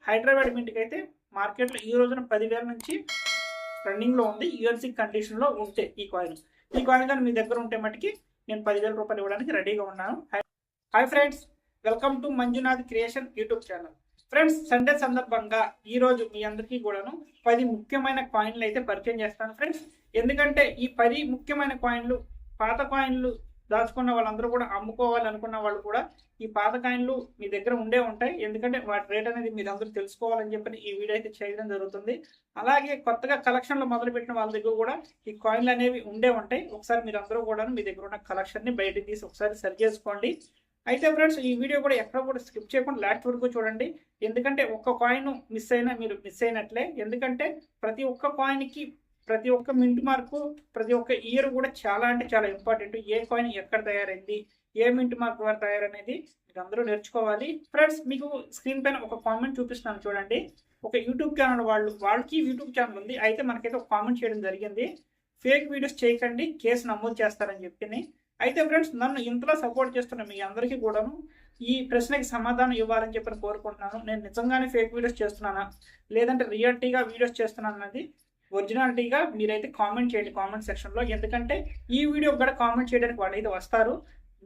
హైదరాబాద్ మింట్కి అయితే మార్కెట్లో ఈ రోజున 10,000 నుంచి రన్నింగ్లో ఉంది. యూఎన్సీ కండిషన్లో ఉంటే ఈ కాయిన్ కానీ మీ దగ్గర ఉంటే మటుకి నేను 10,000 రూపాయలు ఇవ్వడానికి రెడీగా ఉన్నాను. Hi friends, welcome to Manjunath creation YouTube channel. Friends, Sunday సందర్భంగా ఈరోజు మీ అందరికీ కూడాను 10 ముఖ్యమైన కాయిన్లు అయితే పరిచయం చేస్తాను ఫ్రెండ్స్. ఎందుకంటే ఈ 10 ముఖ్యమైన కాయిన్లు, పాత కాయిన్లు దాచుకున్న వాళ్ళందరూ కూడా అమ్ముకోవాలనుకున్న వాళ్ళు కూడా ఈ పాత కాయిన్లు మీ దగ్గర ఉండే ఉంటాయి. ఎందుకంటే వాటి రేట్ అనేది మీరు అందరూ తెలుసుకోవాలని చెప్పి ఈ వీడియో అయితే చేయడం జరుగుతుంది. అలాగే కొత్తగా కలెక్షన్లు మొదలుపెట్టిన వాళ్ళ దగ్గర కూడా ఈ కాయిన్లు అనేవి ఉండే ఉంటాయి. ఒకసారి మీరు అందరూ కూడా మీ దగ్గర ఉన్న కలెక్షన్ని బయటకు తీసి ఒకసారి సరి చేసుకోండి. అయితే ఫ్రెండ్స్, ఈ వీడియో కూడా ఎక్కడ కూడా స్కిప్ చేయకుండా లాస్ట్ వరకు చూడండి. ఎందుకంటే ఒక్క కాయిన్ మిస్ అయినా మీరు మిస్ అయినట్లే. ఎందుకంటే ప్రతి ఒక్క కాయిన్కి ప్రతి ఒక్క మింట్ మార్కు, ప్రతి ఒక్క ఇయర్ కూడా చాలా అంటే చాలా ఇంపార్టెంట్. ఏ కాయిన్ ఎక్కడ తయారైంది, ఏ మింట్ మార్క్ వారు తయారనేది మీరు అందరూ నేర్చుకోవాలి. ఫ్రెండ్స్, మీకు స్క్రీన్ పైన ఒక కామెంట్ చూపిస్తాను చూడండి. ఒక యూట్యూబ్ ఛానల్ వాళ్ళకి యూట్యూబ్ ఛానల్ ఉంది. అయితే మనకైతే ఒక కామెంట్ చేయడం జరిగింది, ఫేక్ వీడియోస్ చేయకండి, కేసు నమోదు చేస్తారని చెప్పి. అయితే ఫ్రెండ్స్, నన్ను ఇంతలో సపోర్ట్ చేస్తున్న మీ అందరికీ కూడాను ఈ ప్రశ్నకి సమాధానం ఇవ్వాలని చెప్పి కోరుకుంటున్నాను. నేను నిజంగానే ఫేక్ వీడియోస్ చేస్తున్నానా, లేదంటే రియాలిటీగా వీడియోస్ చేస్తున్నాను అన్నది ఒరిజినాలిటీగా మీరైతే కామెంట్ చేయండి కామెంట్ సెక్షన్లో. ఎందుకంటే ఈ వీడియో కూడా కామెంట్ చేయడానికి వాళ్ళు అయితే వస్తారు.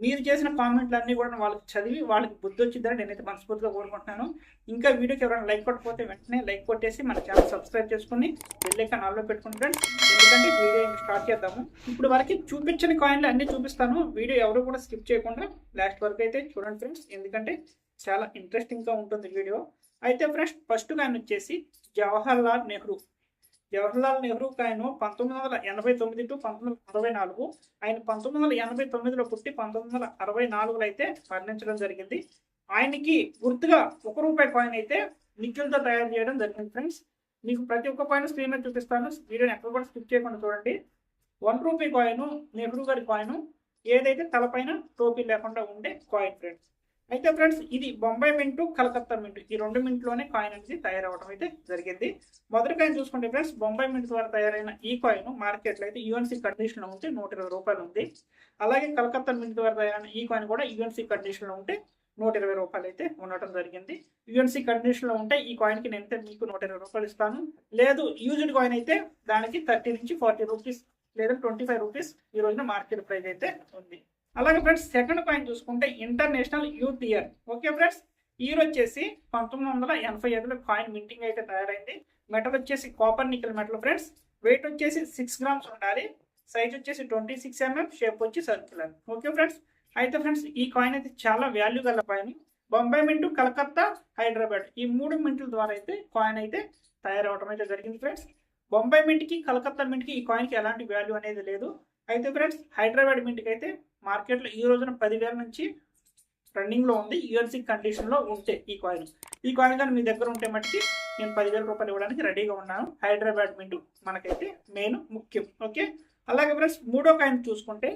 మీరు చేసిన కామెంట్లన్నీ కూడా వాళ్ళకి చదివి వాళ్ళకి బుద్ధి వచ్చిందని నేనైతే మనస్ఫూర్తిగా కోరుకుంటున్నాను. ఇంకా వీడియోకి ఎవరైనా లైక్ కొట్టకపోతే వెంటనే లైక్ కొట్టేసి మన ఛానల్ సబ్స్క్రైబ్ చేసుకుని బెల్ ఐకాన్ ఆన్లో పెట్టుకుని ఫ్రెండ్స్. ఎందుకంటే వీడియో స్టార్ట్ చేద్దాము. ఇప్పుడు వరకు చూపించిన కాయిన్లు అన్నీ చూపిస్తాను. వీడియో ఎవరు కూడా స్కిప్ చేయకుండా లాస్ట్ వరకు అయితే చూడండి ఫ్రెండ్స్. ఎందుకంటే చాలా ఇంట్రెస్టింగ్గా ఉంటుంది వీడియో. అయితే ఫ్రెండ్స్, ఫస్ట్ కాయిన్ వచ్చేసి జవహర్లాల్ నెహ్రూ కాయిన్ 1989 టు 1964. ఆయన 1989లో పుట్టి 1964లో అయితే మరణించడం జరిగింది. ఆయనకి గుర్తుగా ₹1 కాయిన్ అయితే నికెల్తో తయారు చేయడం జరిగింది ఫ్రెండ్స్. మీకు ప్రతి ఒక్క కాయిన్ స్క్రీన్ మీద చూపిస్తాను. వీడియోని ఎక్కడ కూడా స్కిప్ చేయకుండా చూడండి. ₹1 కాయిన్, నెహ్రూ గారి కాయిన్, ఏదైతే తలపైన టోపీ లేకుండా ఉండే కాయిన్ ఫ్రెండ్స్. అయితే ఫ్రెండ్స్, ఇది బొంబాయి మింటు, కలకత్తా మింటు, ఈ 2 మింట్లోనే కాయిన్ అనేది తయారవడం అయితే జరిగింది. మొదటి కాయిన్ చూసుకుంటే ఫ్రెండ్స్, బొంబాయి మింట్ ద్వారా తయారైన ఈ కాయిన్ మార్కెట్లో అయితే యూఎన్సీ కండిషన్లో ఉంటే ₹120 ఉంది. అలాగే కలకత్తా మింట్ ద్వారా తయారైన ఈ కాయిన్ కూడా యూఎన్సీ కండిషన్లో ఉంటే ₹120 అయితే ఉండటం జరిగింది. యూఎన్సీ కండిషన్లో ఉంటే ఈ కాయిన్కి నేనైతే మీకు ₹120 ఇస్తాను. లేదు యూజ్డ్ కాయిన్ అయితే దానికి ₹30 నుంచి ₹40 లేదా ₹25 ఈ రోజున మార్కెట్ ప్రైస్ అయితే ఉంది. అలాగే ఫ్రెండ్స్, సెకండ్ కాయిన్ చూసుకుంటే international youth year. Okay friends, year వచ్చేసి 1985లో కాయిన్ మింటింగ్ అయితే తయారైంది. మెటల్ వచ్చేసి copper nickel metal friends. Weight వచ్చేసి 6 గ్రామ్స్ ఉండాలి. సైజ్ వచ్చేసి 26 mm, షేప్ వచ్చి సర్క్యులర్. ఓకే ఫ్రెండ్స్, అయితే ఫ్రెండ్స్, ఈ కాయిన్ అయితే చాలా వాల్యూ గల కాయిన్. బొంబాయి మింటు, కలకత్తా, హైదరాబాద్ ఈ 3 మింట్ల ద్వారా అయితే కాయిన్ అయితే తయారవడం అయితే జరిగింది ఫ్రెండ్స్. బొంబాయి మింట్కి, కలకత్తా మింట్కి ఈ కాయిన్కి ఎలాంటి వాల్యూ అనేది లేదు. అయితే ఫ్రెండ్స్, హైదరాబాద్ మింట్కి అయితే మార్కెట్లో ఈ రోజున 10,000 నుంచి రన్నింగ్లో ఉంది. యూఎన్సీ కండిషన్లో ఉంటే ఈ కాయిన్ కానీ మీ దగ్గర ఉంటే మటుకి నేను 10,000 రూపాయలు ఇవ్వడానికి రెడీగా ఉన్నాను. హైదరాబాద్ మింటు మనకైతే మెయిన్ ముఖ్యం. ఓకే, అలాగే ఫ్రెండ్స్, మూడో కాయిన్ చూసుకుంటే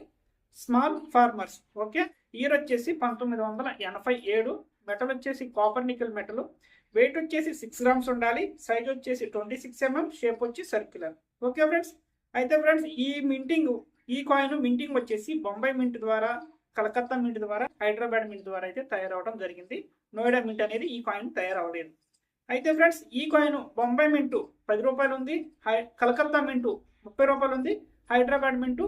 స్మాల్ ఫార్మర్స్. ఓకే, ఇయర్ వచ్చేసి 1987. మెటల్ వచ్చేసి కాపర్ నికెల్ మెటల్. వెయిట్ వచ్చేసి 6 గ్రామ్స్ ఉండాలి. సైజ్ వచ్చేసి 26 mm, షేప్ వచ్చి సర్క్యులర్. ఓకే ఫ్రెండ్స్, అయితే ఫ్రెండ్స్, ఈ కాయిన్ మింటింగ్ వచ్చేసి బొంబాయి మింట్ ద్వారా, కలకత్తా మింట్ ద్వారా, హైదరాబాద్ మింట్ ద్వారా అయితే తయారవడం జరిగింది. నోయిడా మింట్ అనేది ఈ కాయిన్ తయారవలేదు. అయితే ఫ్రెండ్స్, ఈ కాయిన్ బొంబాయి మింటు ₹10 ఉంది, కలకత్తా మింటు ₹30 ఉంది, హైదరాబాద్ మింటు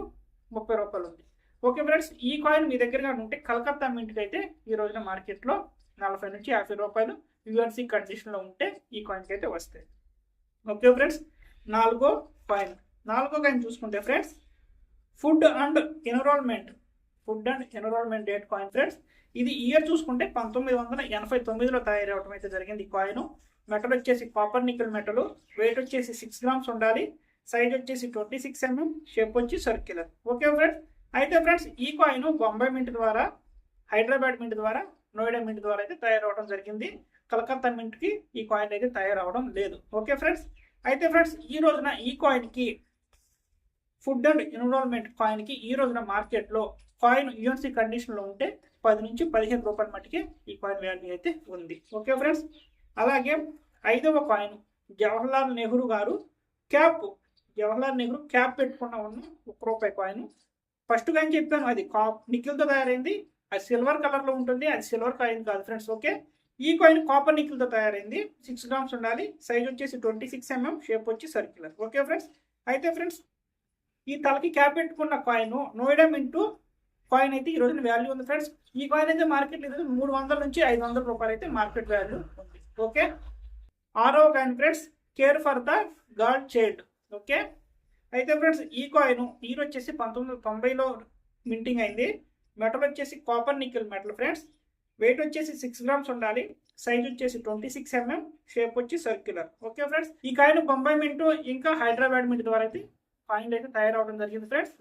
₹30 ఉంది. ఓకే ఫ్రెండ్స్, ఈ కాయిన్ మీ దగ్గరగా ఉంటే కలకత్తా మింట్కి అయితే ఈ రోజున మార్కెట్లో ₹40 నుంచి ₹50 యూఎన్సీ కండిషన్లో ఉంటే ఈ కాయిన్కి అయితే వస్తాయి. ఓకే ఫ్రెండ్స్, నాలుగో కాయిన్ చూసుకుంటే friends, food and environment date coin friends. ఇది ఇయర్ చూసుకుంటే 1989లో తయారవడం అయితే జరిగింది. ఈ కాయిన్ మెటల్ వచ్చేసి కాపర్ నికెల్ మెటల్. వెయిట్ వచ్చేసి 6 గ్రామ్స్ ఉండాలి. సైజ్ వచ్చేసి 26 mm, షేప్ వచ్చి సర్క్యులర్. ఓకే ఫ్రెండ్స్, అయితే ఫ్రెండ్స్, ఈ కాయిన్ బొంబాయి మింట్ ద్వారా, హైదరాబాద్ మింట్ ద్వారా, నోయిడా మింట్ ద్వారా అయితే తయారవడం జరిగింది. కలకత్తా మింట్కి ఈ కాయిన్ అయితే తయారవడం లేదు. ఓకే ఫ్రెండ్స్, అయితే ఫ్రెండ్స్, ఈ రోజున ఈ కాయిన్కి, ఫుడ్ అండ్ ఎన్విరాన్మెంట్ కాయిన్కి ఈ రోజున మార్కెట్లో కాయిన్ యూఎన్సీ కండిషన్లో ఉంటే ₹10 నుంచి ₹15 మటుకే ఈ కాయిన్ వాల్యూ అయితే ఉంది. ఓకే ఫ్రెండ్స్, అలాగే ఐదవ కాయిన్ జవహర్లాల్ నెహ్రూ క్యాప్ పెట్టుకున్న ఉన్న ₹1 కాయిన్. ఫస్ట్ కాయిన్ చెప్పాను, అది నికెల్తో తయారైంది. అది సిల్వర్ కలర్లో ఉంటుంది. అది సిల్వర్ కాయిన్ కాదు ఫ్రెండ్స్. ఓకే, ఈ కాయిన్ కాపర్ నికిల్తో తయారైంది, 6 గ్రామ్స్ ఉండాలి, సైజ్ వచ్చేసి 26 mm, షేప్ వచ్చి సర్క్యులర్. ఓకే ఫ్రెండ్స్, అయితే ఫ్రెండ్స్ ఈ తలకి క్యాప్ పెట్టుకున్న కాయిన్ నోయిడా మింటూ కాయిన్ అయితే ఈ రోజున వాల్యూ ఉంది ఫ్రెండ్స్. ఈ కాయిన్ అయితే మార్కెట్ లేదు, 300 నుంచి 500 రూపాయలు అయితే మార్కెట్ వాల్యూ ఉంది. ఓకే, 6వ coin friends, care for the godchild. Okay, అయితే ఫ్రెండ్స్ ఈ కాయిన్ ఇయర్ వచ్చేసి 1990లో మింటింగ్ అయింది. మెటల్ వచ్చేసి copper nickel metal friends. Weight వచ్చేసి 6 గ్రామ్స్ ఉండాలి, సైజ్ వచ్చేసి 26 mm, షేప్ వచ్చి సర్క్యులర్. ఓకే ఫ్రెండ్స్, ఈ కాయిన్ బొంబాయి మింటూ ఇంకా హైదరాబాద్ మింట్ ద్వారా అయితే కాయిన్ అయితే తయారవడం జరిగింది ఫ్రెండ్స్.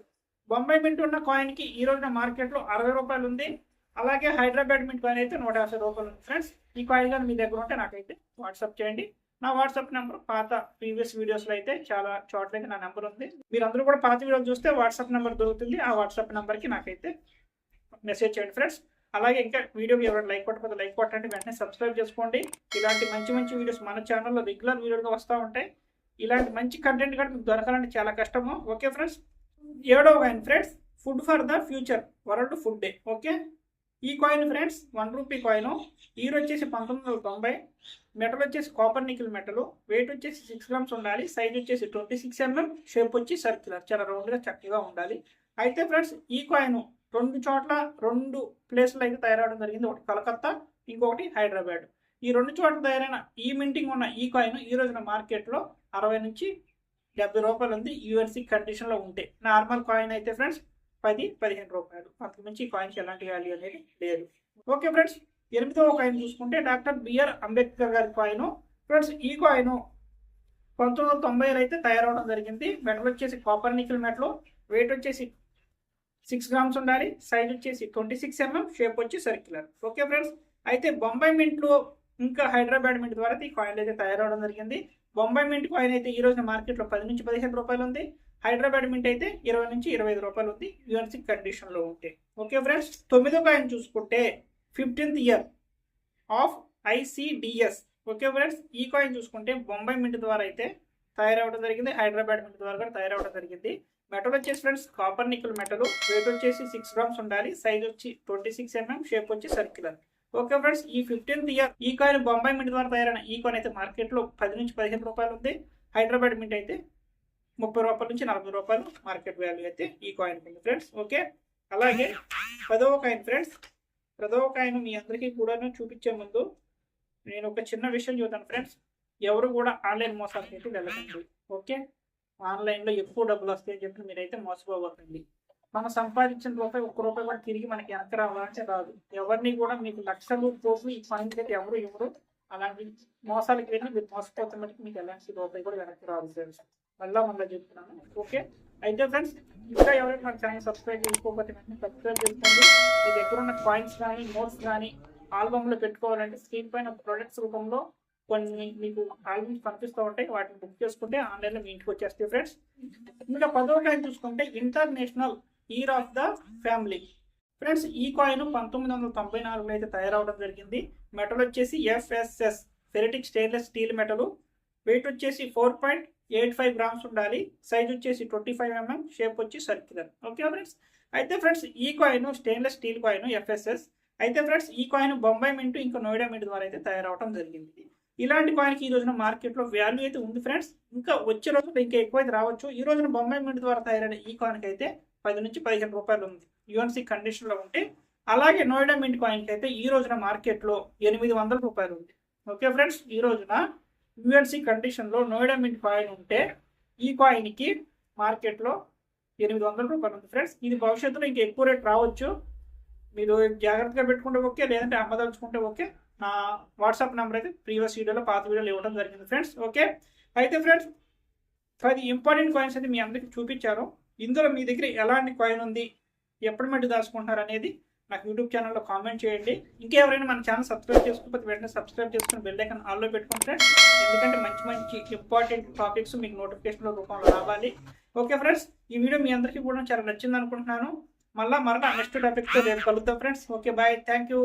బొంబాయి మింట్ ఉన్న కాయిన్కి ఈ రోజున మార్కెట్లో 60 రూపాయలు ఉంది. అలాగే హైదరాబాద్ మింట్ కాయిన్ అయితే 150 రూపాయలు ఉంది ఫ్రెండ్స్. ఈ కాయిన్ కానీ మీ దగ్గర ఉంటే నాకైతే వాట్సాప్ చేయండి. నా వాట్సాప్ నెంబర్ పాత ప్రీవియస్ వీడియోస్లో అయితే చాలా చోట్ల అయితే నా నెంబర్ ఉంది. మీరు అందరూ కూడా పాత వీడియోలు చూస్తే వాట్సాప్ నెంబర్ దొరుకుతుంది. ఆ వాట్సాప్ నెంబర్కి నాకైతే మెసేజ్ చేయండి ఫ్రెండ్స్. అలాగే ఇంకా వీడియోకి ఎవరైనా లైక్ కొట్టకపోతే లైక్ కొట్టండి, వెంటనే సబ్స్క్రైబ్ చేసుకోండి. ఇలాంటి మంచి మంచి వీడియోస్ మన ఛానల్లో రెగ్యులర్ వీడియోగా వస్తూ ఉంటాయి. ఇలాంటి మంచి కంటెంట్ కూడా మీకు దొరకాలంటే చాలా కష్టము. ఓకే ఫ్రెండ్స్, 7వ coin friends, food for the future world food day. Okay, ఈ coin friends 1 rupee coin. Year వచ్చేసి 1990, మెటల్ వచ్చేసి కాపర్ నికిల్ మెటల్, వెయిట్ వచ్చేసి 6 గ్రామ్స్ ఉండాలి, సైజ్ వచ్చేసి 26 mm, షేప్ వచ్చి సర్క్యులర్, చాలా రౌండ్గా చక్కగా ఉండాలి. అయితే ఫ్రెండ్స్ ఈ కాయిన్ 2 చోట్ల 2 ప్లేస్లో అయితే తయారవడం జరిగింది. ఒకటి కలకత్తా, ఇంకొకటి హైదరాబాద్. ఈ 2 చోట్ల తయారైన ఈ మింటింగ్ ఉన్న ఈ కాయిన్ ఈ రోజున మార్కెట్లో 60 నుంచి 70 రూపాయలు ఉంది. యూఎన్సీ కండిషన్లో ఉంటే నార్మల్ కాయిన్ అయితే ఫ్రెండ్స్ 10-15 రూపాయలు, అంతకు మించి ఈ కాయిన్కి ఎలాంటి వాల్యూ అనేది లేదు. ఓకే ఫ్రెండ్స్, 8వ కాయిన్ చూసుకుంటే డాక్టర్ బిఆర్ అంబేద్కర్ గారి కాయిన్ ఫ్రెండ్స్. ఈ కాయిన్ 1990లో అయితే తయారవడం జరిగింది. మెటల్ వచ్చేసి కాపర్ నికిల్ మెటల్, వెయిట్ వచ్చేసి 6 గ్రామ్స్ ఉండాలి, సైజ్ వచ్చేసి 26 mm, షేప్ వచ్చి సర్క్యులర్. ఓకే ఫ్రెండ్స్, అయితే బొంబాయి మింట్లో ఇంకా హైదరాబాద్ మింట్ ద్వారా ఈ కాయిన్ అయితే తయారవడం జరిగింది. బొంబాయి మింట్ కాయిన్ అయితే ఈ రోజు మార్కెట్లో 10 నుంచి 15 రూపాయలు ఉంది. హైదరాబాద్ మింట్ అయితే 20 నుంచి 25 రూపాయలు ఉంది యూఎన్సీ కండిషన్లో ఉంటే. ఓకే ఫ్రెండ్స్, 9వ కాయిన్ చూసుకుంటే 15th year of ICDS. Okay friends, ఈ కాయిన్ చూసుకుంటే బొంబాయి మింట్ ద్వారా అయితే తయారవడం జరిగింది, హైదరాబాద్ మింట్ ద్వారా కూడా తయారవడం జరిగింది. మెటల్ వచ్చేసి friends copper nickel metal, weight వచ్చేసి 6 గ్రామ్స్ ఉండాలి, సైజ్ వచ్చి 26 mm, షేప్ వచ్చి సర్క్యులర్. ఓకే ఫ్రెండ్స్, ఈ 15th ఇయర్ ఈ కాయిన్ బొంబాయి మింట్ ద్వారా తయారైన ఈ కాయిన్ అయితే మార్కెట్లో 10 నుంచి 15 రూపాయలు ఉంది. హైదరాబాద్ మింట్ అయితే 30 రూపాయల నుంచి 40 రూపాయలు మార్కెట్ వాల్యూ అయితే ఈ కాయిన్ ఉంది ఫ్రెండ్స్. ఓకే, అలాగే 10వ కాయిన్ ఫ్రెండ్స్. 10వ కాయిన్ మీ అందరికీ కూడా చూపించే ముందు నేను ఒక చిన్న విషయం చూద్దాను ఫ్రెండ్స్. ఎవరు కూడా ఆన్లైన్ మోసాలకి అయితే వెళ్ళకండి. ఓకే, ఆన్లైన్లో ఎక్కువ డబ్బులు వస్తాయని చెప్పి మీరైతే మోసపోవద్దండి. మనం సంపాదించిన రూపాయి 1 రూపాయి కూడా తిరిగి మనకి వెనక రావాలంటే రాదు. ఎవరిని కూడా మీకు లక్షలు కోట్లు ఈ పాయింట్ అయితే ఎవరు ఇవ్వరు. అలాంటి మోసాలకి వెళ్ళి మీరు మోసపోతున్నట్టు మీకు ఎలాంటి రూపాయి కూడా వెనక్కి రాదు ఫ్రెండ్స్. మళ్ళీ చెప్తున్నాను. ఓకే, అయితే ఫ్రెండ్స్ ఇంకా ఎవరైనా మన ఛానల్ సబ్స్క్రైబ్ చేసుకోకపోతే వెంటనే సబ్స్క్రైబ్ చేసుకోండి. మీ దగ్గర ఉన్న కాయిన్స్ కానీ నోట్స్ కానీ ఆల్బమ్లో పెట్టుకోవాలంటే స్క్రీన్ పైన ప్రొడక్ట్స్ రూపంలో కొన్ని మీకు ఆల్బమ్స్ కనిపిస్తూ ఉంటాయి. వాటిని బుక్ చేసుకుంటే ఆన్లైన్లో మీ ఇంటికి వచ్చేస్తాయి ఫ్రెండ్స్. ఇంకా 10వ కాయిన్ చూసుకుంటే international year of the family friends. ఈ కాయిన్ 1994లో అయితే తయారవడం జరిగింది. మెటల్ వచ్చేసి FSS ferritic stainless steel metal, weight వచ్చేసి 4.85 గ్రామ్స్ ఉండాలి, సైజ్ వచ్చేసి 25 mm, షేప్ వచ్చి సర్క్యులర్. ఓకే ఫ్రెండ్స్, అయితే ఫ్రెండ్స్ ఈ coin stainless steel coin FSS. అయితే ఫ్రెండ్స్ ఈ కాయిన్ బొంబాయి మింట్ ఇంకా నోయిడా మింట్ ద్వారా అయితే తయారవడం జరిగింది. ఇలాంటి కాయిన్కి ఈ రోజున మార్కెట్లో వాల్యూ అయితే ఉంది ఫ్రెండ్స్. ఇంకా వచ్చే రోజుల్లో ఇంకా ఎక్కువ అయితే రావచ్చు. ఈ రోజున బొంబాయి మింట్ ద్వారా తయారైన ఈ కాయిన్కి అయితే 10 నుంచి 15 రూపాయలు ఉంది యూఎన్సీ కండిషన్లో ఉంటే. అలాగే నోయిడా మింట్ కాయిన్కి అయితే ఈ రోజున మార్కెట్లో 800 రూపాయలు ఉంది. ఓకే ఫ్రెండ్స్, ఈ రోజున యూఎన్సీ కండిషన్లో నోయిడా మింట్ కాయిన్ ఉంటే ఈ కాయిన్కి మార్కెట్లో 800 రూపాయలు ఉంది ఫ్రెండ్స్. ఇది భవిష్యత్తులో ఇంకా ఎక్కువ రేట్ రావచ్చు. మీరు జాగ్రత్తగా పెట్టుకుంటే ఓకే, లేదంటే అమ్మదలుచుకుంటే ఓకే. నా వాట్సాప్ నెంబర్ అయితే ప్రీవియస్ వీడియోలో పాత వీడియోలో ఇవ్వడం జరిగింది ఫ్రెండ్స్. ఓకే, అయితే ఫ్రెండ్స్ 10 ఇంపార్టెంట్ కాయిన్స్ అయితే మీ అందరికీ చూపించారు. ఇందులో మీ దగ్గర ఎలాంటి కాయిన్ ఉంది, ఎప్పటి మట్టి దాచుకుంటున్నారు అనేది నాకు యూట్యూబ్ ఛానల్లో కామెంట్ చేయండి. ఇంకెవరైనా మన ఛానల్ సబ్స్క్రైబ్ చేసుకోకపోతే వెంటనే సబ్స్క్రైబ్ చేసుకుని బెల్ ఐకాన్ ఆల్లో పెట్టుకుంటే, ఎందుకంటే మంచి మంచి ఇంపార్టెంట్ టాపిక్స్ మీకు నోటిఫికేషన్ల రూపంలో రావాలి. ఓకే ఫ్రెండ్స్, ఈ వీడియో మీ అందరికీ కూడా చాలా నచ్చింది అనుకుంటున్నాను. మరలా నెక్స్ట్ టాపిక్తో రేపు కలుద్దాం friends. Okay, bye, thank you.